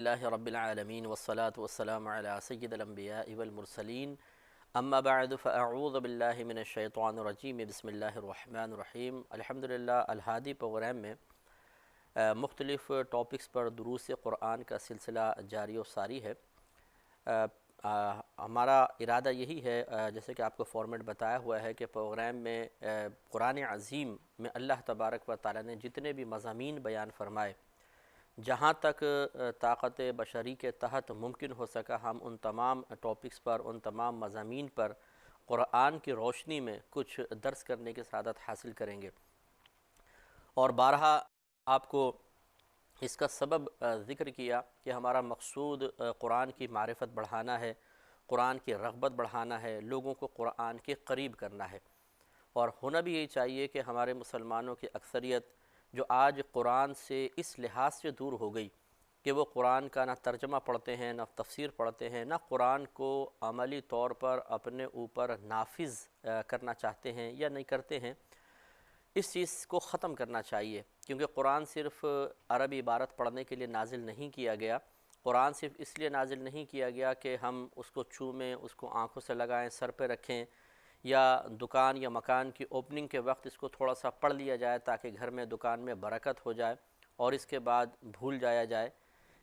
اللہ رب العالمین والصلاة والسلام علی سید الانبیاء والمرسلین اما بعد فاعوذ باللہ من الشیطان الرجیم بسم اللہ الرحمن الرحیم۔ الحمدللہ الہادی پروگرام میں مختلف ٹاپکس پر دروس قرآن کا سلسلہ جاری و ساری ہے۔ ہمارا ارادہ یہی ہے، جیسے کہ آپ کو فارمیٹ بتایا ہوا ہے، کہ پروگرام میں قرآن عظیم میں اللہ تبارک و تعالی نے جتنے بھی مضامین بیان فرمائے، جہاں تک طاقت بشری کے تحت ممکن ہو سکا، ہم ان تمام ٹاپکس پر، ان تمام مضامین پر قرآن کی روشنی میں کچھ درس کرنے کی سعادت حاصل کریں گے۔ اور بارہا آپ کو اس کا سبب ذکر کیا کہ ہمارا مقصود قرآن کی معرفت بڑھانا ہے، قرآن کی رغبت بڑھانا ہے، لوگوں کو قرآن کے قریب کرنا ہے۔ اور ہونا بھی یہی چاہیے کہ ہمارے مسلمانوں کی اکثریت جو آج قرآن سے اس لحاظ سے دور ہو گئی کہ وہ قرآن کا نہ ترجمہ پڑھتے ہیں، نہ تفسیر پڑھتے ہیں، نہ قرآن کو عملی طور پر اپنے اوپر نافذ کرنا چاہتے ہیں یا نہیں کرتے ہیں، اس چیز کو ختم کرنا چاہیے۔ کیونکہ قرآن صرف عربی عبارت پڑھنے کے لیے نازل نہیں کیا گیا، قرآن صرف اس لیے نازل نہیں کیا گیا کہ ہم اس کو چومیں، اس کو آنکھوں سے لگائیں، سر پہ رکھیں، یا دکان یا مکان کی اوپننگ کے وقت اس کو تھوڑا سا پڑھ لیا جائے تاکہ گھر میں دکان میں برکت ہو جائے اور اس کے بعد بھول جایا جائے،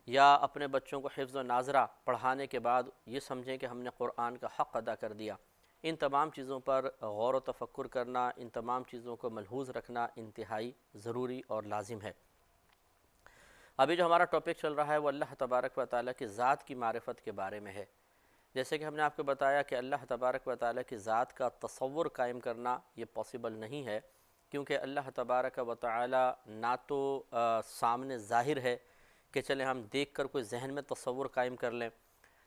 یا اپنے بچوں کو حفظ و ناظرہ پڑھانے کے بعد یہ سمجھیں کہ ہم نے قرآن کا حق ادا کر دیا۔ ان تمام چیزوں پر غور و تفکر کرنا، ان تمام چیزوں کو ملحوظ رکھنا انتہائی ضروری اور لازم ہے۔ ابھی جو ہمارا ٹاپک چل رہا ہے وہ اللہ تبارک و تعالیٰ کی ذات کی معرفت کے بارے میں ہے۔ جیسے کہ ہم نے آپ کو بتایا کہ اللہ تبارک و تعالیٰ کی ذات کا تصور قائم کرنا یہ پاسبل نہیں ہے، کیونکہ اللہ تبارک و تعالیٰ نہ تو سامنے ظاہر ہے کہ چلے ہم دیکھ کر کوئی ذہن میں تصور قائم کر لیں،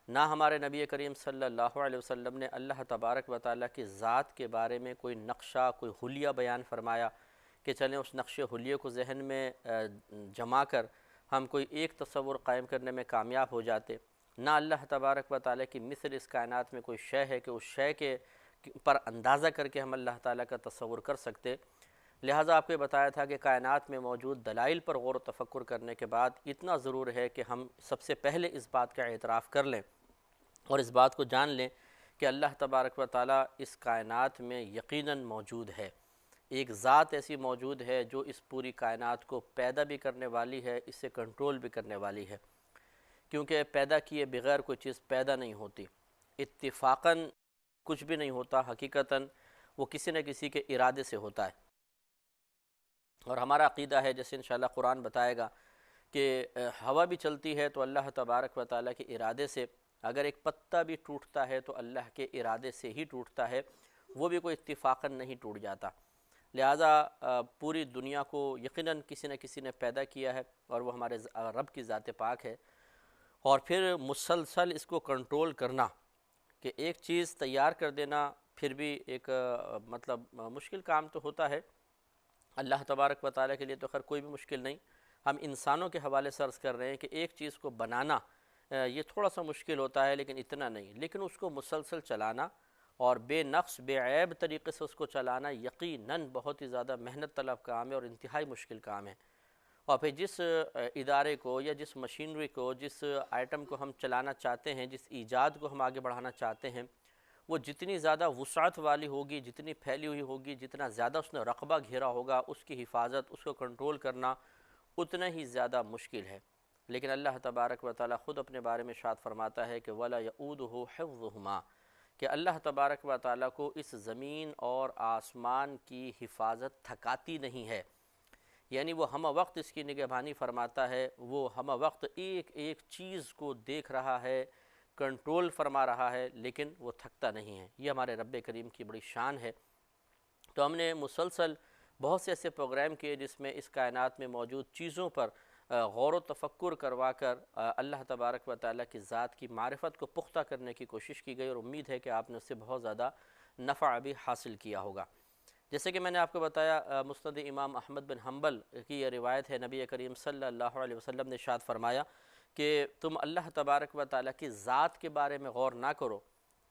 نہ ہمارے نبی کریم صلی اللہ علیہ وسلم نے اللہ تبارک و تعالیٰ کی ذات کے بارے میں کوئی نقشہ، کوئی حلیہ بیان فرمایا کہ چلیں اس نقشے حلیے کو ذہن میں جما کر ہم کوئی ایک تصور قائم کرنے میں کامیاب ہو جاتے۔ نہ اللہ تبارک و تعالیٰ کی مثل اس کائنات میں کوئی شے ہے کہ اس شے کے پر اندازہ کر کے ہم اللہ تعالیٰ کا تصور کر سکتے۔ لہٰذا آپ کو یہ بتایا تھا کہ کائنات میں موجود دلائل پر غور و تفکر کرنے کے بعد اتنا ضرور ہے کہ ہم سب سے پہلے اس بات کا اعتراف کر لیں اور اس بات کو جان لیں کہ اللہ تبارک و تعالیٰ اس کائنات میں یقیناً موجود ہے۔ ایک ذات ایسی موجود ہے جو اس پوری کائنات کو پیدا بھی کرنے والی ہے، اسے کنٹرول بھی کرنے والی ہے، کیونکہ پیدا کیے بغیر کوئی چیز پیدا نہیں ہوتی، اتفاقاً کچھ بھی نہیں ہوتا، حقیقتاً وہ کسی نہ کسی کے ارادے سے ہوتا ہے۔ اور ہمارا عقیدہ ہے، جیسے انشاءاللہ قرآن بتائے گا، کہ ہوا بھی چلتی ہے تو اللہ تبارک و تعالیٰ کے ارادے سے، اگر ایک پتا بھی ٹوٹتا ہے تو اللہ کے ارادے سے ہی ٹوٹتا ہے، وہ بھی کوئی اتفاقاً نہیں ٹوٹ جاتا۔ لہٰذا پوری دنیا کو یقیناً کسی نہ کسی نے پیدا کیا ہے اور وہ ہمارے رب کی ذات پاک ہے۔ اور پھر مسلسل اس کو کنٹرول کرنا، کہ ایک چیز تیار کر دینا پھر بھی ایک مشکل کام تو ہوتا ہے، اللہ تبارک و تعالیٰ کے لیے تو خیر کوئی بھی مشکل نہیں۔ ہم انسانوں کے حوالے سے عرض کر رہے ہیں کہ ایک چیز کو بنانا یہ تھوڑا سا مشکل ہوتا ہے، لیکن اتنا نہیں، لیکن اس کو مسلسل چلانا اور بے نقص بے عیب طریقے سے اس کو چلانا یقیناً بہت ہی زیادہ محنت طلب کام ہے اور انتہائی مشکل کام ہے۔ اور پھر جس ادارے کو یا جس مشینری کو، جس آئٹم کو ہم چلانا چاہتے ہیں، جس ایجاد کو ہم آگے بڑھانا چاہتے ہیں، وہ جتنی زیادہ وسعت والی ہوگی، جتنی پھیلی ہوئی ہوگی، جتنا زیادہ اس نے رقبہ گھیرا ہوگا، اس کی حفاظت، اس کو کنٹرول کرنا اتنا ہی زیادہ مشکل ہے۔ لیکن اللہ تبارک و تعالیٰ خود اپنے بارے میں ارشاد فرماتا ہے کہ وَلَا يَئُودُهُ حِفْظُهُمَا، کہ اللہ تبارک و تعالیٰ کو اس زمین اور آسمان کی حفاظت تھکاتی نہیں ہے، یعنی وہ ہمہ وقت اس کی نگہبانی فرماتا ہے، وہ ہمہ وقت ایک ایک چیز کو دیکھ رہا ہے، کنٹرول فرما رہا ہے، لیکن وہ تھکتا نہیں ہے۔ یہ ہمارے رب کریم کی بڑی شان ہے۔ تو ہم نے مسلسل بہت سے ایسے پروگرام کیے جس میں اس کائنات میں موجود چیزوں پر غور و تفکر کروا کر اللہ تبارک و تعالیٰ کی ذات کی معرفت کو پختہ کرنے کی کوشش کی گئی، اور امید ہے کہ آپ نے اس سے بہت زیادہ نفع بھی حاصل کیا ہوگا۔ جیسے کہ میں نے آپ کو بتایا، مسند امام احمد بن حنبل کی یہ روایت ہے، نبی کریم صلی اللہ علیہ وسلم نے ارشاد فرمایا کہ تم اللہ تبارک و تعالیٰ کی ذات کے بارے میں غور نہ کرو،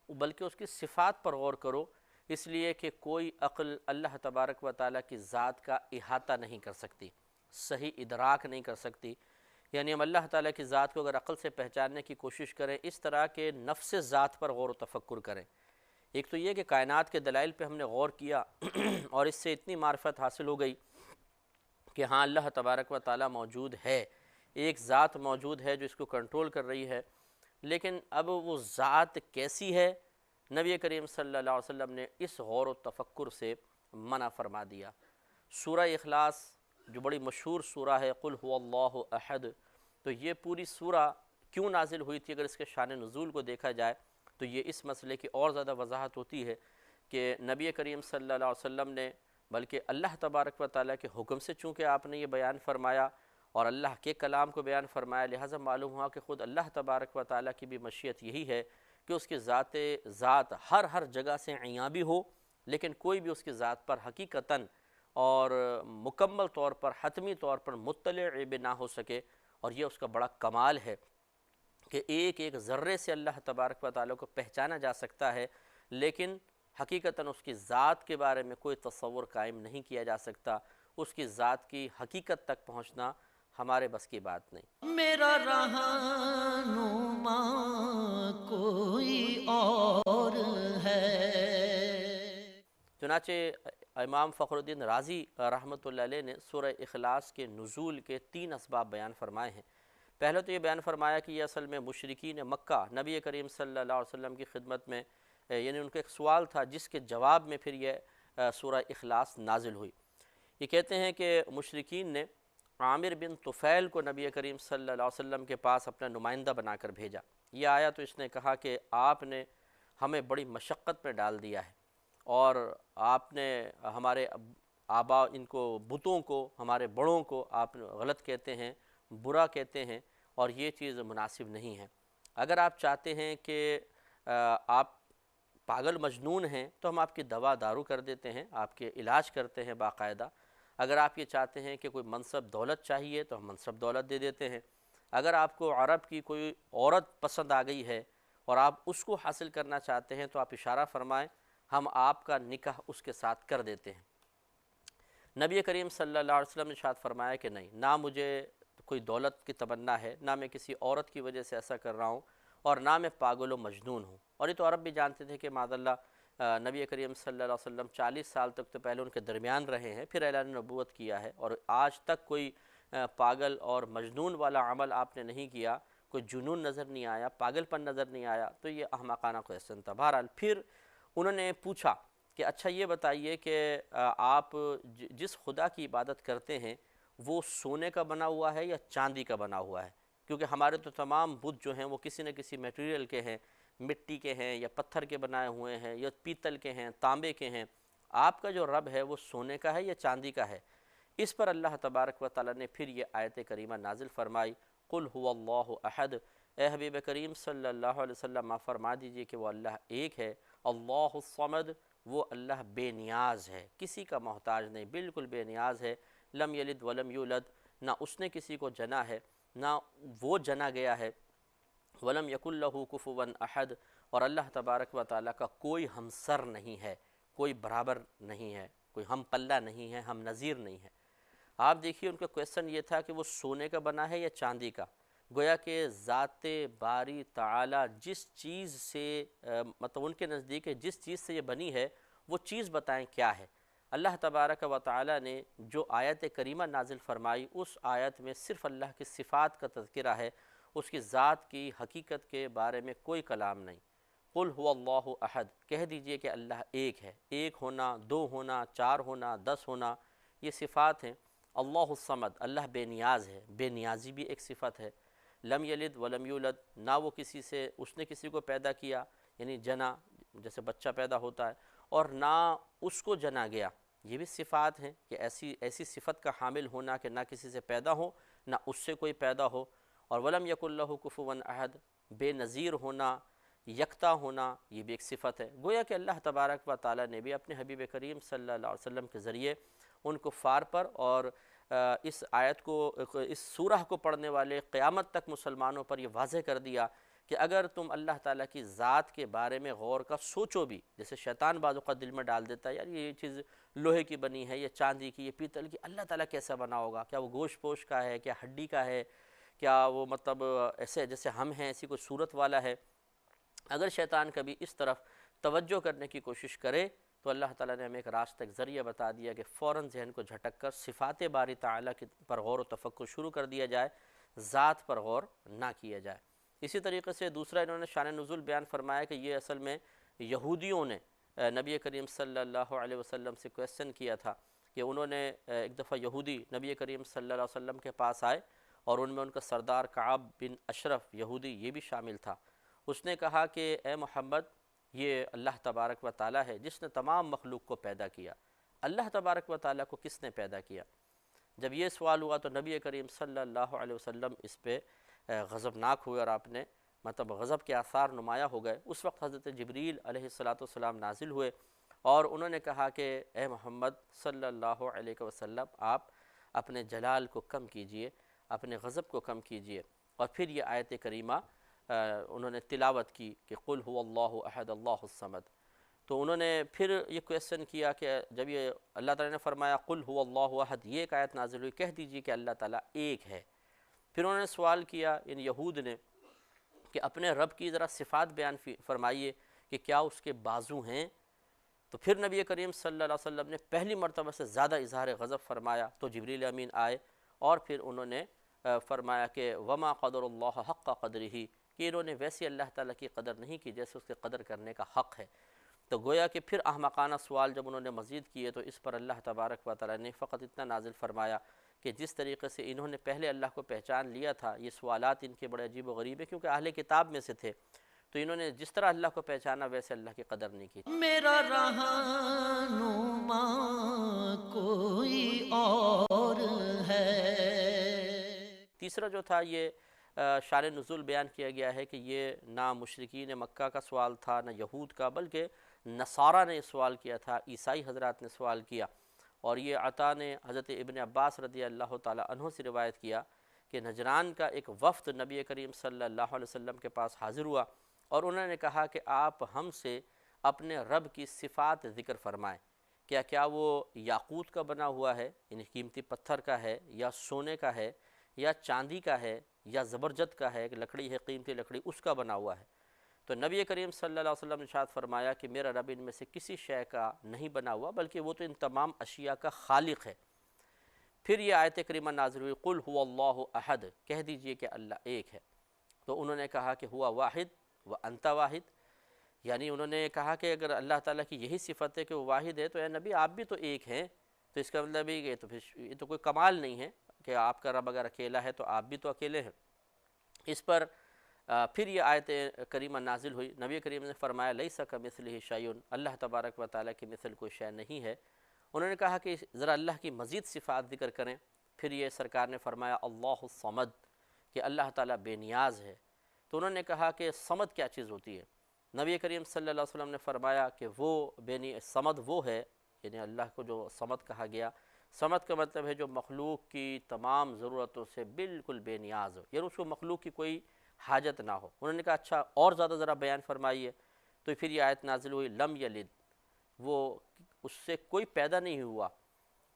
بلکہ اس کی صفات پر غور کرو، اس لیے کہ کوئی عقل اللہ تبارک و تعالیٰ کی ذات کا احاطہ نہیں کر سکتی، صحیح ادراک نہیں کر سکتی، یعنی ہم اللہ تعالیٰ کی ذات کو اگر عقل سے پہچاننے کی کوشش کریں، اس طرح کے نفس ذات پر غور و تفکر کریں۔ ایک تو یہ کہ کائنات کے دلائل پہ ہم نے غور کیا اور اس سے اتنی معرفت حاصل ہو گئی کہ ہاں اللہ تبارک و تعالیٰ موجود ہے، ایک ذات موجود ہے جو اس کو کنٹرول کر رہی ہے، لیکن اب وہ ذات کیسی ہے، نبی کریم صلی اللہ علیہ وسلم نے اس غور و تفکر سے منع فرما دیا۔ سورہ اخلاص جو بڑی مشہور سورہ ہے، قل هو اللہ احد، تو یہ پوری سورہ کیوں نازل ہوئی تھی؟ اگر اس کے شان نزول کو دیکھا جائے تو یہ اس مسئلے کی اور زیادہ وضاحت ہوتی ہے کہ نبی کریم صلی اللہ علیہ وسلم نے، بلکہ اللہ تبارک و تعالیٰ کے حکم سے چونکہ آپ نے یہ بیان فرمایا اور اللہ کے کلام کو بیان فرمایا، لہٰذا معلوم ہوا کہ خود اللہ تبارک و تعالیٰ کی بھی مشیت یہی ہے کہ اس کی ذات ہر جگہ سے عیاں بھی ہو، لیکن کوئی بھی اس کی ذات پر حقیقتاً اور مکمل طور پر حتمی طور پر مطلع بھی نہ ہو سکے، اور یہ اس کا بڑا کمال ہے کہ ایک ایک ذرے سے اللہ تبارک و تعالیٰ کو پہچانا جا سکتا ہے، لیکن حقیقتاً اس کی ذات کے بارے میں کوئی تصور قائم نہیں کیا جا سکتا۔ اس کی ذات کی حقیقت تک پہنچنا ہمارے بس کی بات نہیں۔ میرا رہنما کوئی اور ہے۔ چنانچہ امام فخر الدین رازی رحمۃ اللہ علیہ نے سورہ اخلاص کے نزول کے 3 اسباب بیان فرمائے ہیں۔ پہلے تو یہ بیان فرمایا کہ یہ اصل میں مشرکین مکہ نبی کریم صلی اللہ علیہ وسلم کی خدمت میں، یعنی ان کا ایک سوال تھا جس کے جواب میں پھر یہ سورہ اخلاص نازل ہوئی۔ یہ کہتے ہیں کہ مشرکین نے عامر بن طفیل کو نبی کریم صلی اللہ علیہ وسلم کے پاس اپنا نمائندہ بنا کر بھیجا۔ یہ آیا تو اس نے کہا کہ آپ نے ہمیں بڑی مشقت میں ڈال دیا ہے، اور آپ نے ہمارے آبا، ان کو بتوں کو، ہمارے بڑوں کو آپ غلط کہتے ہیں، برا کہتے ہیں، اور یہ چیز مناسب نہیں ہے۔ اگر آپ چاہتے ہیں کہ آپ پاگل مجنون ہیں تو ہم آپ کی دوا دارو کر دیتے ہیں، آپ کے علاج کرتے ہیں باقاعدہ۔ اگر آپ یہ چاہتے ہیں کہ کوئی منصب دولت چاہیے تو ہم منصب دولت دے دیتے ہیں۔ اگر آپ کو عرب کی کوئی عورت پسند آ گئی ہے اور آپ اس کو حاصل کرنا چاہتے ہیں تو آپ اشارہ فرمائیں، ہم آپ کا نکاح اس کے ساتھ کر دیتے ہیں۔ نبی کریم صلی اللہ علیہ وسلم نے ارشاد فرمایا کہ نہیں، نہ مجھے کوئی دولت کی تمنا ہے، نہ میں کسی عورت کی وجہ سے ایسا کر رہا ہوں، اور نہ میں پاگل و مجنون ہوں۔ اور یہ تو عرب بھی جانتے تھے کہ معاذ اللہ نبی کریم صلی اللہ علیہ وسلم 40 سال تک تو پہلے ان کے درمیان رہے ہیں، پھر اعلان نبوت کیا ہے، اور آج تک کوئی پاگل اور مجنون والا عمل آپ نے نہیں کیا، کوئی جنون نظر نہیں آیا، پاگل پن نظر نہیں آیا، تو یہ احمقانہ کویسچن تھا۔ بہرحال پھر انہوں نے پوچھا کہ اچھا یہ بتائیے کہ آپ جس خدا کی عبادت کرتے ہیں وہ سونے کا بنا ہوا ہے یا چاندی کا بنا ہوا ہے؟ کیونکہ ہمارے تو تمام بت جو ہیں وہ کسی نہ کسی میٹیریل کے ہیں، مٹی کے ہیں یا پتھر کے بنائے ہوئے ہیں یا پیتل کے ہیں، تانبے کے ہیں۔ آپ کا جو رب ہے وہ سونے کا ہے یا چاندی کا ہے؟ اس پر اللہ تبارک و تعالیٰ نے پھر یہ آیت کریمہ نازل فرمائی، قل هو اللہ احد۔ اے حبیب کریم صلی اللہ علیہ وسلم آپ فرما دیجئے کہ وہ اللہ ایک ہے، اللہ الصمد، وہ اللہ بے نیاز ہے، کسی کا محتاج نہیں، بالکل بے نیاز ہے، لم یلد ولم یولد، نہ اس نے کسی کو جنا ہے نہ وہ جنا گیا ہے، ولم یکن لہ کفوا احد، اور اللہ تبارک و تعالیٰ کا کوئی ہمسر نہیں ہے، کوئی برابر نہیں ہے، کوئی ہم پلہ نہیں ہے، ہم نظیر نہیں ہے۔ آپ دیکھیے ان کا کویسچن یہ تھا کہ وہ سونے کا بنا ہے یا چاندی کا؟ گویا کہ ذات باری تعالیٰ جس چیز سے مطلب ان کے نزدیک جس چیز سے یہ بنی ہے وہ چیز بتائیں کیا ہے۔ اللہ تبارک و تعالیٰ نے جو آیت کریمہ نازل فرمائی اس آیت میں صرف اللہ کی صفات کا تذکرہ ہے، اس کی ذات کی حقیقت کے بارے میں کوئی کلام نہیں۔ قل هو اللہ احد، کہہ دیجئے کہ اللہ ایک ہے، ایک ہونا، دو ہونا، چار ہونا، 10 ہونا، یہ صفات ہیں۔ اللہ الصمد، اللہ بے نیاز ہے، بے نیازی بھی ایک صفت ہے۔ لم یلد ولم یولد، نہ وہ کسی سے اس نے کسی کو پیدا کیا یعنی جنا، جیسے بچہ پیدا ہوتا ہے، اور نہ اس کو جنا گیا، یہ بھی صفات ہیں کہ ایسی صفت کا حامل ہونا کہ نہ کسی سے پیدا ہو نہ اس سے کوئی پیدا ہو۔ اور ولم یکن لہ کفوا احد، بے نظیر ہونا، یکتا ہونا، یہ بھی ایک صفت ہے۔ گویا کہ اللہ تبارک و تعالیٰ نے بھی اپنے حبیب کریم صلی اللہ علیہ وسلم کے ذریعے ان کفار پر اور اس آیت کو، اس سورہ کو پڑھنے والے قیامت تک مسلمانوں پر یہ واضح کر دیا کہ اگر تم اللہ تعالیٰ کی ذات کے بارے میں غور کا سوچو بھی، جیسے شیطان بعض اوقات دل میں ڈال دیتا ہے یار یہ چیز لوہے کی بنی ہے، یہ چاندی کی، یہ پیتل کی، اللہ تعالیٰ کیسا بنا ہوگا؟ کیا وہ گوشت پوش کا ہے؟ کیا ہڈی کا ہے؟ کیا وہ مطلب ایسے جیسے ہم ہیں ایسی کوئی صورت والا ہے؟ اگر شیطان کبھی اس طرف توجہ کرنے کی کوشش کرے تو اللہ تعالیٰ نے ہمیں ایک راستہ، ایک ذریعہ بتا دیا کہ فوراً ذہن کو جھٹک کر صفات باری تعالیٰ پر غور و تفکر شروع کر دیا جائے، ذات پر غور نہ کیا جائے۔ اسی طریقے سے دوسرا انہوں نے شان نزول بیان فرمایا کہ یہ اصل میں یہودیوں نے نبی کریم صلی اللہ علیہ وسلم سے کویسچن کیا تھا، کہ انہوں نے ایک دفعہ یہودی نبی کریم صلی اللہ علیہ وسلم کے پاس آئے، اور ان میں ان کا سردار کعب بن اشرف یہودی یہ بھی شامل تھا۔ اس نے کہا کہ اے محمد، یہ اللہ تبارک و تعالیٰ ہے جس نے تمام مخلوق کو پیدا کیا، اللہ تبارک و تعالیٰ کو کس نے پیدا کیا؟ جب یہ سوال ہوا تو نبی کریم صلی اللہ علیہ وسلم اس پہ غضبناک ہوئے، اور آپ نے مطلب غضب کے آثار نمایاں ہو گئے۔ اس وقت حضرت جبریل علیہ السلام نازل ہوئے، اور انہوں نے کہا کہ اے محمد صلی اللہ علیہ وسلم، آپ اپنے جلال کو کم کیجئے، اپنے غضب کو کم کیجئے۔ اور پھر یہ آیت کریمہ انہوں نے تلاوت کی کہ قل هو اللہ احد اللہ الصمد۔ تو انہوں نے پھر یہ کویسچن کیا کہ جب یہ اللہ تعالیٰ نے فرمایا قل هو اللہ احد، یہ ایک آیت نازل ہوئی، کہہ دیجئے کہ اللہ تعالیٰ ایک ہے۔ پھر انہوں نے سوال کیا ان یہود نے کہ اپنے رب کی ذرا صفات بیان فرمائیے کہ کیا اس کے بازو ہیں؟ تو پھر نبی کریم صلی اللہ علیہ وسلم نے پہلی مرتبہ سے زیادہ اظہار غضب فرمایا، تو جبریل امین آئے اور پھر انہوں نے فرمایا کہ وما قدر اللہ حق قدرہ، کہ انہوں نے ویسی اللہ تعالیٰ کی قدر نہیں کی جیسے اس کے قدر کرنے کا حق ہے۔ تو گویا کہ پھر احمقانہ سوال جب انہوں نے مزید کیے تو اس پر اللہ تبارک و تعالیٰ نے فقط اتنا نازل فرمایا کہ جس طریقے سے انہوں نے پہلے اللہ کو پہچان لیا تھا، یہ سوالات ان کے بڑے عجیب و غریب ہیں کیونکہ اہل کتاب میں سے تھے، تو انہوں نے جس طرح اللہ کو پہچانا ویسے اللہ کی قدر نہیں کی۔ میرا رہنما کوئی اور ہے۔ تیسرا جو تھا یہ شان نزول بیان کیا گیا ہے کہ یہ نہ مشرکین مکہ کا سوال تھا، نہ یہود کا، بلکہ نصارہ نے سوال کیا تھا، عیسائی حضرات نے سوال کیا۔ اور یہ عطا نے حضرت ابن عباس رضی اللہ تعالی عنہ سے روایت کیا کہ نجران کا ایک وفد نبی کریم صلی اللہ علیہ وسلم کے پاس حاضر ہوا، اور انہوں نے کہا کہ آپ ہم سے اپنے رب کی صفات ذکر فرمائیں، کیا وہ یاقوت کا بنا ہوا ہے، یعنی قیمتی پتھر کا ہے، یا سونے کا ہے، یا چاندی کا ہے، یا زبرجد کا ہے، ایک لکڑی ہے قیمتی لکڑی، اس کا بنا ہوا ہے؟ تو نبی کریم صلی اللہ علیہ وسلم نے ارشاد فرمایا کہ میرا رب ان میں سے کسی شے کا نہیں بنا ہوا، بلکہ وہ تو ان تمام اشیاء کا خالق ہے۔ پھر یہ آیت کریمہ نازل ہوئی قل هو اللہ احد، کہہ دیجئے کہ اللہ ایک ہے۔ تو انہوں نے کہا کہ ہوا واحد وانت واحد، یعنی انہوں نے کہا کہ اگر اللہ تعالیٰ کی یہی صفت ہے کہ وہ واحد ہے تو اے نبی آپ بھی تو ایک ہیں، تو اس کا مطلب یہ تو پھر یہ تو کوئی کمال نہیں ہے کہ آپ کا رب اگر اکیلا ہے تو آپ بھی تو اکیلے ہیں۔ اس پر پھر یہ آیت کریمہ نازل ہوئی، نبی کریم نے فرمایا لیس کمثلہ شیء، اللہ تبارک و تعالیٰ کی مثل کوئی شے نہیں ہے۔ انہوں نے کہا کہ ذرا اللہ کی مزید صفات ذکر کریں۔ پھر یہ سرکار نے فرمایا اللہ الصمد، کہ اللہ تعالیٰ بے نیاز ہے۔ تو انہوں نے کہا کہ صمد کیا چیز ہوتی ہے؟ نبی کریم صلی اللہ علیہ وسلم نے فرمایا کہ وہ صمد وہ ہے، یعنی اللہ کو جو صمد کہا گیا، صمد کا مطلب ہے جو مخلوق کی تمام ضرورتوں سے بالکل بے نیاز ہو، یعنی اس کو مخلوق کی کوئی حاجت نہ ہو۔ انہوں نے کہا اچھا اور زیادہ ذرا بیان فرمائیے۔ تو پھر یہ آیت نازل ہوئی لم یلد، وہ اس سے کوئی پیدا نہیں ہوا،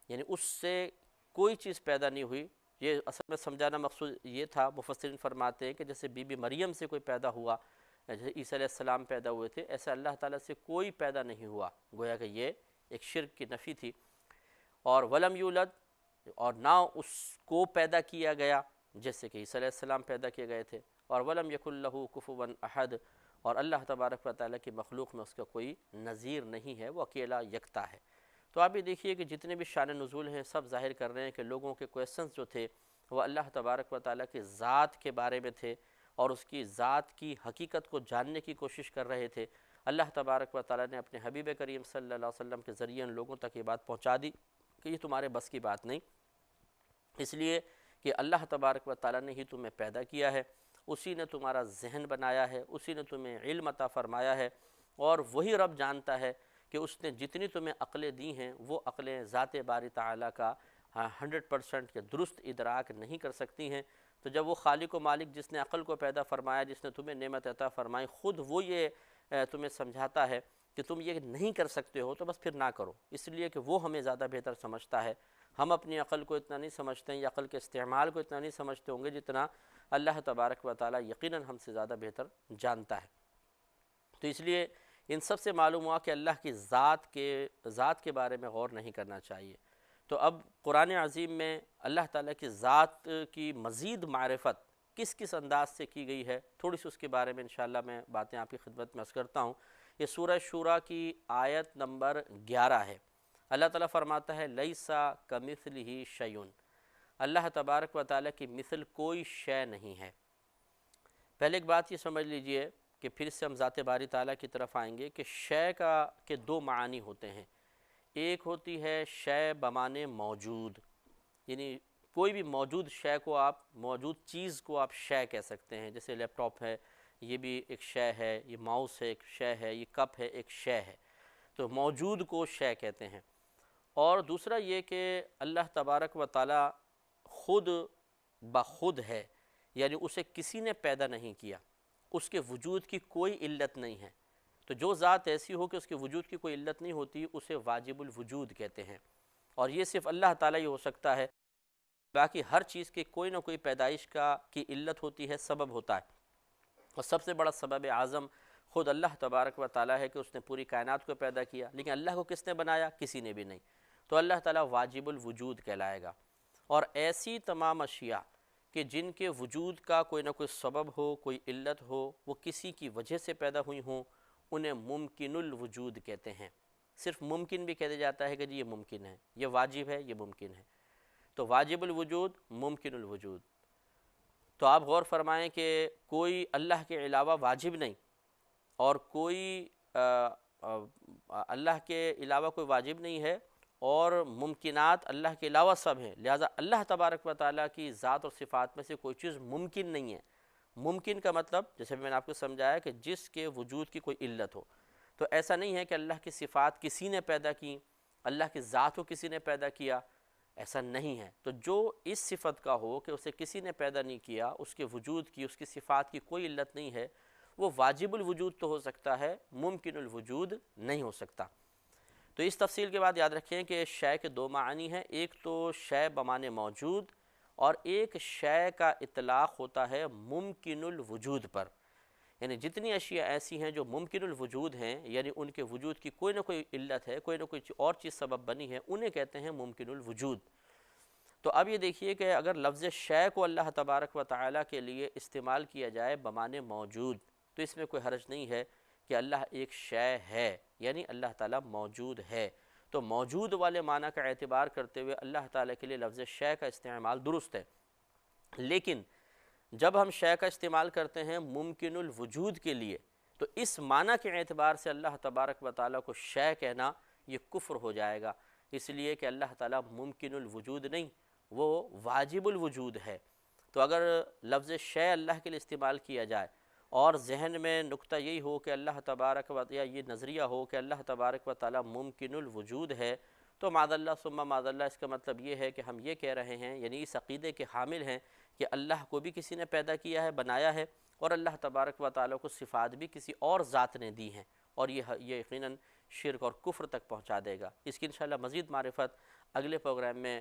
یعنی اس سے کوئی چیز پیدا نہیں ہوئی۔ یہ اصل میں سمجھانا مقصود یہ تھا، مفسرین فرماتے ہیں کہ جیسے بی بی مریم سے کوئی پیدا ہوا، جیسے عیسیٰ علیہ السلام پیدا ہوئے تھے، ایسا اللہ تعالیٰ سے کوئی پیدا نہیں ہوا، گویا کہ یہ ایک شرک کی نفی تھی۔ اور ولم یولد، اور نہ اس کو پیدا کیا گیا جیسے کہ عیسیٰ علیہ السلام پیدا کیے گئے تھے، اور ولم یکن لہ کفوا احد، اور اللہ تبارک و تعالیٰ کی مخلوق میں اس کا کوئی نظیر نہیں ہے، وہ اکیلا یکتا ہے۔ تو آپ یہ دیکھیے کہ جتنے بھی شان نزول ہیں سب ظاہر کر رہے ہیں کہ لوگوں کے کویسچنز جو تھے وہ اللہ تبارک و تعالیٰ کی ذات کے بارے میں تھے، اور اس کی ذات کی حقیقت کو جاننے کی کوشش کر رہے تھے۔ اللہ تبارک و تعالیٰ نے اپنے حبیب کریم صلی اللہ علیہ وسلم کے ذریعے ان لوگوں تک یہ بات پہنچا دی کہ یہ تمہارے بس کی بات نہیں، اس لیے کہ اللہ تبارک و تعالیٰ نے ہی تمہیں پیدا کیا ہے، اسی نے تمہارا ذہن بنایا ہے، اسی نے تمہیں علم عطا فرمایا ہے، اور وہی رب جانتا ہے کہ اس نے جتنی تمہیں عقلیں دی ہیں وہ عقلیں ذات باری تعالیٰ کا 100% کے درست ادراک نہیں کر سکتی ہیں۔ تو جب وہ خالق و مالک جس نے عقل کو پیدا فرمایا، جس نے تمہیں نعمت عطا فرمائی، خود وہ یہ تمہیں سمجھاتا ہے کہ تم یہ نہیں کر سکتے ہو تو بس پھر نہ کرو، اس لیے کہ وہ ہمیں زیادہ بہتر سمجھتا ہے۔ ہم اپنی عقل کو اتنا نہیں سمجھتے ہیں، یا عقل کے استعمال کو اتنا نہیں سمجھتے ہوں گے جتنا اللہ تبارک و تعالی یقیناً ہم سے زیادہ بہتر جانتا ہے۔ تو اس لیے ان سب سے معلوم ہوا کہ اللہ کی ذات کے بارے میں غور نہیں کرنا چاہیے۔ تو اب قرآن عظیم میں اللہ تعالیٰ کی ذات کی مزید معرفت کس کس انداز سے کی گئی ہے، تھوڑی سی اس کے بارے میں انشاءاللہ میں باتیں آپ کی خدمت میں عرض کرتا ہوں۔ یہ سورہ شورى کی آیت نمبر 11 ہے۔ اللہ تعالیٰ فرماتا ہے لیسا کمثلہ شیء، اللہ تبارک و تعالیٰ کی مثل کوئی شے نہیں ہے۔ پہلے ایک بات یہ سمجھ لیجئے کہ پھر سے ہم ذات باری تعالیٰ کی طرف آئیں گے کہ شے کے دو معنی ہوتے ہیں۔ ایک ہوتی ہے شے بمعنی موجود، یعنی کوئی بھی موجود شے کو موجود چیز کو آپ شے کہہ سکتے ہیں، جیسے لیپ ٹاپ ہے، یہ بھی ایک شے ہے، یہ ماؤس ہے ایک شے ہے، یہ کپ ہے ایک شے ہے، تو موجود کو شے کہتے ہیں۔ اور دوسرا یہ کہ اللہ تبارک و تعالیٰ خود بخود ہے، یعنی اسے کسی نے پیدا نہیں کیا، اس کے وجود کی کوئی علت نہیں ہے۔ تو جو ذات ایسی ہو کہ اس کے وجود کی کوئی علت نہیں ہوتی، اسے واجب الوجود کہتے ہیں، اور یہ صرف اللہ تعالیٰ ہی ہو سکتا ہے۔ باقی ہر چیز کی کوئی نہ کوئی پیدائش کی علت ہوتی ہے، سبب ہوتا ہے، اور سب سے بڑا سبب اعظم خود اللہ تبارک و تعالیٰ ہے کہ اس نے پوری کائنات کو پیدا کیا، لیکن اللہ کو کس نے بنایا؟ کسی نے بھی نہیں۔ تو اللہ تعالیٰ واجب الوجود کہلائے گا۔ اور ایسی تمام اشیاء کہ جن کے وجود کا کوئی نہ کوئی سبب ہو، کوئی علت ہو، وہ کسی کی وجہ سے پیدا ہوئی ہوں، انہیں ممکن الوجود کہتے ہیں۔ صرف ممکن بھی کہہ دیا جاتا ہے کہ جی یہ ممکن ہے، یہ واجب ہے، یہ ممکن ہے۔ تو واجب الوجود، ممکن الوجود۔ تو آپ غور فرمائیں کہ کوئی اللہ کے علاوہ واجب نہیں، اور کوئی اللہ کے علاوہ کوئی واجب نہیں ہے، اور ممکنات اللہ کے علاوہ سب ہیں، لہٰذا اللہ تبارک و تعالیٰ کی ذات اور صفات میں سے کوئی چیز ممکن نہیں ہے۔ ممکن کا مطلب جیسے میں نے آپ کو سمجھایا کہ جس کے وجود کی کوئی علت ہو۔ تو ایسا نہیں ہے کہ اللہ کی صفات کسی نے پیدا کی، اللہ کی ذات کو کسی نے پیدا کیا، ایسا نہیں ہے۔ تو جو اس صفت کا ہو کہ اسے کسی نے پیدا نہیں کیا، اس کے وجود کی، اس کی صفات کی کوئی علت نہیں ہے، وہ واجب الوجود تو ہو سکتا ہے، ممکن الوجود نہیں ہو سکتا۔ تو اس تفصیل کے بعد یاد رکھیں کہ شے کے دو معنی ہیں، ایک تو شے بمعنی موجود، اور ایک شے کا اطلاق ہوتا ہے ممکن الوجود پر، یعنی جتنی اشیاء ایسی ہیں جو ممکن الوجود ہیں، یعنی ان کے وجود کی کوئی نہ کوئی علت ہے، کوئی نہ کوئی اور چیز سبب بنی ہے، انہیں کہتے ہیں ممکن الوجود۔ تو اب یہ دیکھیے کہ اگر لفظ شے کو اللہ تبارک و تعالیٰ کے لیے استعمال کیا جائے بمعنی موجود، تو اس میں کوئی حرج نہیں ہے کہ اللہ ایک شے ہے، یعنی اللہ تعالیٰ موجود ہے۔ تو موجود والے معنی کا اعتبار کرتے ہوئے اللہ تعالیٰ کے لیے لفظ شے کا استعمال درست ہے، لیکن جب ہم شے کا استعمال کرتے ہیں ممکن الوجود کے لیے، تو اس معنی کے اعتبار سے اللہ تبارک و تعالیٰ کو شے کہنا یہ کفر ہو جائے گا، اس لیے کہ اللہ تعالیٰ ممکن الوجود نہیں، وہ واجب الوجود ہے۔ تو اگر لفظ شے اللہ کے لیے استعمال کیا جائے اور ذہن میں نقطہ یہی ہو کہ اللہ تبارک و تعالیٰ، یہ نظریہ ہو کہ اللہ تبارک و تعالیٰ ممکن الوجود ہے، تو معاذ اللہ ثم معاذ اللہ اس کا مطلب یہ ہے کہ ہم یہ کہہ رہے ہیں، یعنی اس عقیدے کے حامل ہیں کہ اللہ کو بھی کسی نے پیدا کیا ہے، بنایا ہے، اور اللہ تبارک و تعالیٰ کو صفات بھی کسی اور ذات نے دی ہیں، اور یہ یقیناً شرک اور کفر تک پہنچا دے گا۔ اس کی انشاءاللہ مزید معرفت اگلے پروگرام میں